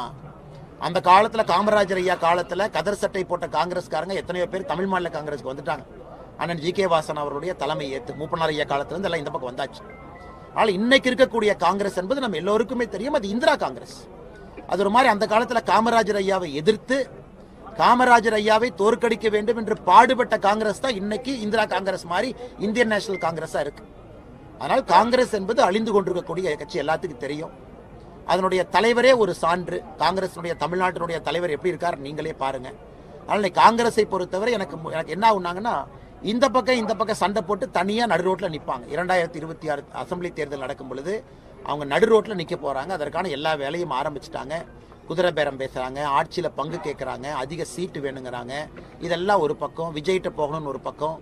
அந்த காலத்தில் காமராஜர் ஐயா காலத்தில் கதர் சட்டை போட்ட காங்கிரஸ்காரங்க எத்தனையோ பேர் தமிழ் மாநில காங்கிரஸ்க்கு வந்துட்டாங்க. அண்ணன் ஜி கே வாசன் அவருடைய தலைமை ஏற்று மூப்பனார் ஐயா காலத்திலிருந்து எல்லாம் இந்த பக்கம் வந்தாச்சு. ஆனால் இன்னைக்கு இருக்கக்கூடிய காங்கிரஸ் என்பது நம்ம எல்லோருக்குமே தெரியும், அது இந்திரா காங்கிரஸ். அது ஒரு மாதிரி அந்த காலத்தில் காமராஜர் ஐயாவை எதிர்த்து காமராஜர் ஐயாவை தோற்கடிக்க வேண்டும் என்று பாடுபட்ட காங்கிரஸ் தான் இன்னைக்கு இந்திரா காங்கிரஸ் மாதிரி இந்தியன் நேஷனல் காங்கிரஸா இருக்கு. ஆனால் காங்கிரஸ் என்பது அழிந்து கொண்டிருக்கக்கூடிய கட்சி எல்லாத்துக்கும் தெரியும். அதனுடைய தலைவரே ஒரு சான்று. காங்கிரஸினுடைய தமிழ்நாட்டினுடைய தலைவர் எப்படி இருக்கார் நீங்களே பாருங்க. அதனால காங்கிரஸை பொறுத்தவரை எனக்கு என்ன ஆகுனாங்கன்னா இந்த பக்கம் சண்டை போட்டு தனியா நடு ரோட்ல நிற்பாங்க. 2026 அசம்பிளி தேர்தல் நடக்கும் பொழுது அவங்க நடு ரோட்ல நிக்க போறாங்க. அதற்கான எல்லா வேலையும் ஆரம்பிச்சுட்டாங்க. குதிரை பேரம் பேசுறாங்க, ஆட்சியில பங்கு கேட்கறாங்க, அதிக சீட்டு வேணுங்கிறாங்க. இதெல்லாம் ஒரு பக்கம், விஜய்கிட்ட போகணும்னு ஒரு பக்கம்.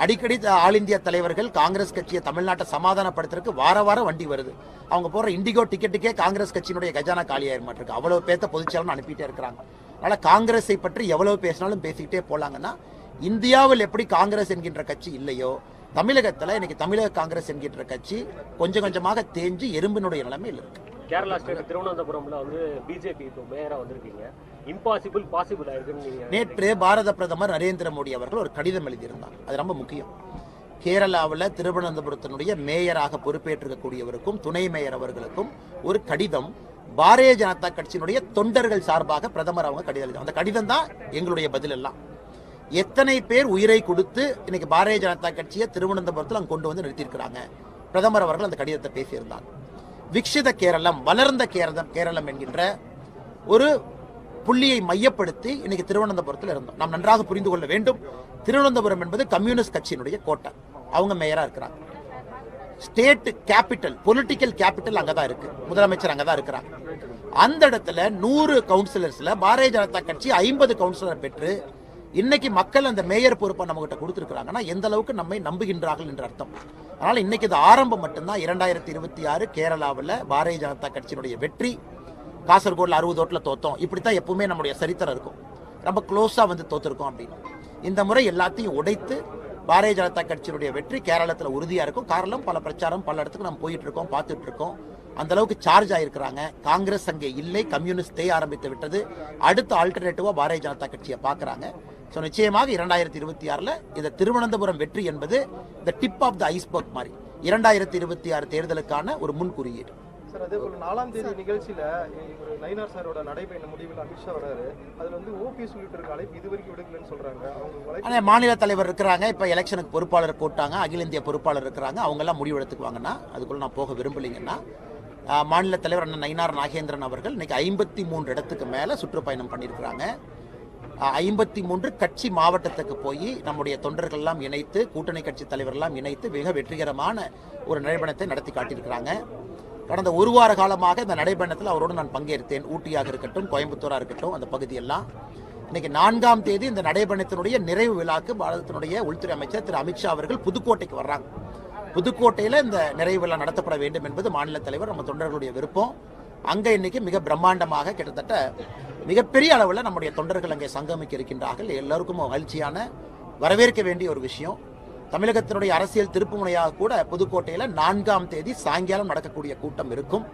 அடிக்கடி ஆல் இந்தியா தலைவர்கள் காங்கிரஸ் கட்சியை தமிழ்நாட்டை சமாதானப்படுத்துறதுக்கு வாரம் வண்டி வருது. அவங்க போற இண்டிகோ டிக்கெட்டுக்கே காங்கிரஸ் கட்சியினுடைய கஜானா காலியாயிர மாட்டிருக்கு. அவ்வளவு பேர்த்த பொதுச்செயலாளர் அனுப்பிட்டே இருக்கிறாங்க. அதனால காங்கிரஸை பற்றி எவ்வளவு பேசினாலும் பேசிக்கிட்டே போலாங்கன்னா இந்தியாவில் எப்படி காங்கிரஸ் என்கின்ற கட்சி இல்லையோ தமிழகத்தில் இன்னைக்கு தமிழக காங்கிரஸ் என்கின்ற கட்சி கொஞ்சம் கொஞ்சமாக தேஞ்சு எறும்பினுடைய நிலைமையில் இருக்கு. கேரளா ஸ்டேட் திருவனந்தபுரம்ல வந்து பிஜேபி இப்போ மேயரா வந்திருக்கீங்க. இம்பாசிபிள் பாசிபிள் ஆயிருக்குன்னு நேற்று பாரத பிரதமர் நரேந்திர மோடி அவர்கள் ஒரு கடிதம் எழுதியிருந்தார். அது ரொம்ப முக்கியம். கேரளாவில் திருவனந்தபுரத்தினுடைய மேயராக பொறுப்பேற்றிருக்கக்கூடியவருக்கும் துணை மேயர் அவர்களுக்கும் ஒரு கடிதம் பாரதிய ஜனதா கட்சியினுடைய தொண்டர்கள் சார்பாக பிரதமர் அவங்க கடிதம் எழுதி. அந்த கடிதம் தான் எங்களுடைய பதில் எல்லாம். எத்தனை பேர் உயிரை கொடுத்து இன்னைக்கு பாரதிய ஜனதா கட்சியை திருவனந்தபுரத்தில் அங்க கொண்டு வந்து நிறுத்தியிருக்கிறாங்க. பிரதமர் அவர்கள் அந்த கடிதத்தை பேசியிருந்தார். விக்ஷித கேரளம், வளர்ந்த கேரளம் என்கின்ற ஒரு புள்ளியை மையப்படுத்தி இன்னைக்கு திருவனந்தபுரத்தில் இருந்தோம். நாம் நன்றாக புரிந்து கொள்ள வேண்டும், திருவனந்தபுரம் என்பது கம்யூனிஸ்ட் கட்சியினுடைய கோட்டை. அவங்க மேயரா இருக்கிறாங்க. ஸ்டேட் கேபிட்டல், பொலிட்டிக்கல் கேபிட்டல் அங்கதான் இருக்கு. முதலமைச்சர் அங்கதான் இருக்கிறாங்க. அந்த இடத்துல 100 கவுன்சிலர்ஸ்ல பாரதிய ஜனதா கட்சி 50 கவுன்சிலர் பெற்று இன்னைக்கு மக்கள் அந்த மேயர் பொறுப்பை நம்ம கிட்ட கொடுத்திருக்கிறாங்கன்னா எந்த அளவுக்கு நம்மை நம்புகின்றார்கள் என்ற அர்த்தம். அதனால இன்னைக்கு இது ஆரம்பம் மட்டும்தான். 2026 கேரளாவில் பாரதிய ஜனதா கட்சியினுடைய வெற்றி. காசர்கோட்ல 60 ஓட்டுல தோத்தோம். இப்படித்தான் எப்பவுமே நம்முடைய சரித்திரம் இருக்கும். ரொம்ப க்ளோஸா வந்து தோத்திருக்கோம் அப்படின்னு. இந்த முறை எல்லாத்தையும் உடைத்து பாரதிய ஜனதா கட்சியினுடைய வெற்றி கேரளத்தில் உறுதியா இருக்கும். காரணம் பல பிரச்சாரம் பல இடத்துக்கு நம்ம போயிட்டு இருக்கோம், பார்த்துட்டு இருக்கோம். அந்த அளவுக்கு சார்ஜ் ஆயிருக்கிறாங்க. காங்கிரஸ் அங்கே இல்லை, கம்யூனிஸ்ட் ஆரம்பித்து விட்டது. அடுத்த ஆல்டர்னேட்டிவா பாரதிய ஜனதா கட்சியை பார்க்கறாங்க. ஸோ நிச்சயமாக 2026 இந்த திருவனந்தபுரம் வெற்றி என்பது இந்த டிப் ஆஃப் த ஐஸ்பர்க் மாதிரி 2026 தேர்தலுக்கான ஒரு முன்குறியீடு. சார், அதே போல 4ஆம் தேதி நிகழ்ச்சியில நயினார் சாரோட நடைபயண முடிவில் அமித்ஷா வராரு. அதுல வந்து ஓபிஎஸ் உள்ளிட்ட இருக்க அழைப்பு இது வரைக்கும் விடுக்கலன்னு சொல்றாங்க. அவங்க மாநில தலைவர் இருக்கிறாங்க, இப்ப எலெக்ஷனுக்கு பொறுப்பாளர் போட்டாங்க, அகில இந்திய பொறுப்பாளர் இருக்கிறாங்க. அவங்க எல்லாம் முடிவு எடுத்துக்குவாங்கன்னா அதுக்குள்ள நான் போக விரும்பலைங்கன்னா மாநில தலைவர் அண்ணன் நயினார் நாகேந்திரன் அவர்கள் இன்னைக்கு 53 இடத்துக்கு மேல சுற்றுப்பயணம் பண்ணியிருக்கிறாங்க. 53 கட்சி மாவட்டத்துக்கு போய் நம்முடைய தொண்டர்கள் எல்லாம் இணைத்து, கூட்டணி கட்சி தலைவர் எல்லாம் இணைத்து மிக வெற்றிகரமான ஒரு நடைபயணத்தை நடத்தி காட்டியிருக்கிறாங்க. கடந்த ஒரு வார காலமாக இந்த நடைபயணத்தில் அவரோடு நான் பங்கேற்றேன். ஊட்டியாக இருக்கட்டும், கோயம்புத்தூராக இருக்கட்டும், அந்த பகுதியெல்லாம். இன்னைக்கு 4ஆம் தேதி இந்த நடைபயணத்தினுடைய நிறைவு விழாக்கு பாரதத்தினுடைய உள்துறை அமைச்சர் திரு அமித்ஷா அவர்கள் புதுக்கோட்டைக்கு வர்றாங்க. புதுக்கோட்டையில் இந்த நிறைவு விழா நடத்தப்பட வேண்டும் என்பது மாநில தலைவர் நம்ம தொண்டர்களுடைய விருப்பம். அங்கே இன்னைக்கு மிக பிரம்மாண்டமாக கிட்டத்தட்ட மிகப்பெரிய அளவில் நம்முடைய தொண்டர்கள் அங்கே சங்கமிக்க இருக்கின்றார்கள். எல்லாருக்கும் மகிழ்ச்சியான வரவேற்க வேண்டிய ஒரு விஷயம். தமிழகத்தினுடைய அரசியல் திருப்புமுனையாக கூட புதுக்கோட்டையில் 4ஆம் தேதி சாயங்காலம் நடக்கக்கூடிய கூட்டம் இருக்கும்.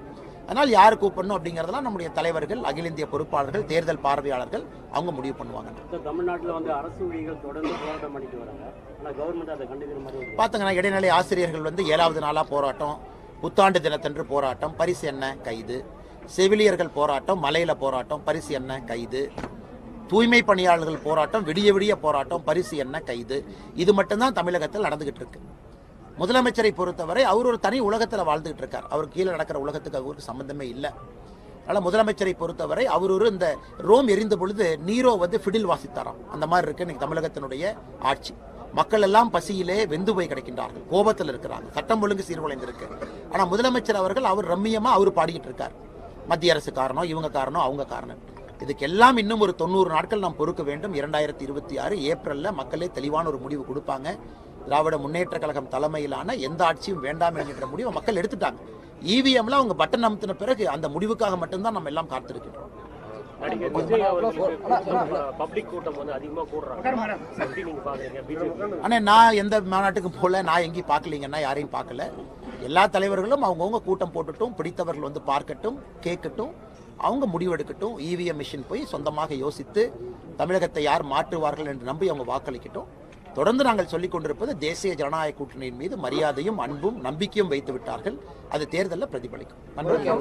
அதனால் யார் கூப்பிடணும் அப்படிங்கிறதெல்லாம் நம்முடைய தலைவர்கள், அகில இந்திய பொறுப்பாளர்கள், தேர்தல் பார்வையாளர்கள் அவங்க முடிவு பண்ணுவாங்க. தமிழ்நாட்டில் வந்து அரசு ஊழியர்கள் தொடர்ந்து போராட்டம் பண்ணிட்டு வராங்க. ஆனால் கவர்மெண்ட் அதை கண்டிக்கிற மாதிரி பார்த்துங்கன்னா இடைநிலை ஆசிரியர்கள் வந்து 7வது நாளாக போராட்டம், புத்தாண்டு தினத்தன்று போராட்டம், பரிசு என்ன கைது, செவிலியர்கள் போராட்டம், மலையில போராட்டம், பரிசு என்ன கைது, தூய்மை பணியாளர்கள் போராட்டம், விடிய போராட்டம், பரிசு என்ன கைது. இது மட்டும்தான் தமிழகத்தில் நடந்துகிட்டு இருக்கு. முதலமைச்சரை பொறுத்தவரை அவர் ஒரு தனி உலகத்தில் வாழ்ந்துகிட்டு இருக்கார். அவர் கீழே நடக்கிற உலகத்துக்கு அவருக்கு சம்பந்தமே இல்லை. அதனால முதலமைச்சரை பொறுத்தவரை அவர் ஒரு இந்த ரோம் எரிந்த பொழுது நீரோ வந்து ஃபிடில் வாசித்தாராம். அந்த மாதிரி இருக்கு இன்னைக்கு தமிழகத்தினுடைய ஆட்சி. மக்கள் எல்லாம் பசியிலே வெந்து போய் கிடைக்கின்றார்கள், கோபத்தில் இருக்கிறாங்க, சட்டம் ஒழுங்கு சீர்குலைந்திருக்கு. ஆனா முதலமைச்சர் அவர்கள் அவர் ரம்மியமா அவர் பாடிக்கிட்டு இருக்கார். மத்திய அரசு காரணம், இவங்க காரணம், அவங்க காரணம். இதுக்கெல்லாம் இன்னும் ஒரு 90 நாட்கள் நாம் பொறுக்க வேண்டும். 2026 ஏப்ரல்ல மக்களே தெளிவான ஒரு முடிவு கொடுப்பாங்க. திராவிட முன்னேற்ற கழகம் தலைமையிலான எந்த ஆட்சியும் வேண்டாம் என்கின்ற முடிவை மக்கள் எடுத்துட்டாங்க. இவிஎம்ல அவங்க பட்டன் அமுத்தின பிறகு அந்த முடிவுக்காக மட்டும்தான் நம்ம எல்லாம் காத்திருக்கின்றோம். ஆனா நான் எந்த மாநாட்டுக்கு போல, நான் எங்கேயும் பார்க்கலீங்கன்னா, யாரையும் பார்க்கல. எல்லா தலைவர்களும் அவங்கவுங்க கூட்டம் போட்டுட்டும், பிடித்தவர்கள் வந்து பார்க்கட்டும், கேட்கட்டும், அவங்க முடிவெடுக்கட்டும். இவிஎம் மிஷின் போய் சொந்தமாக யோசித்து தமிழகத்தை யார் மாற்றுவார்கள் என்று நம்பி அவங்க வாக்களிக்கட்டும். தொடர்ந்து நாங்கள் சொல்லிக் கொண்டிருப்பது தேசிய ஜனநாயக கூட்டணியின் மீது மரியாதையும் அன்பும் நம்பிக்கையும் வைத்து விட்டார்கள். அது தேர்தலில் பிரதிபலிக்கும். நன்றி.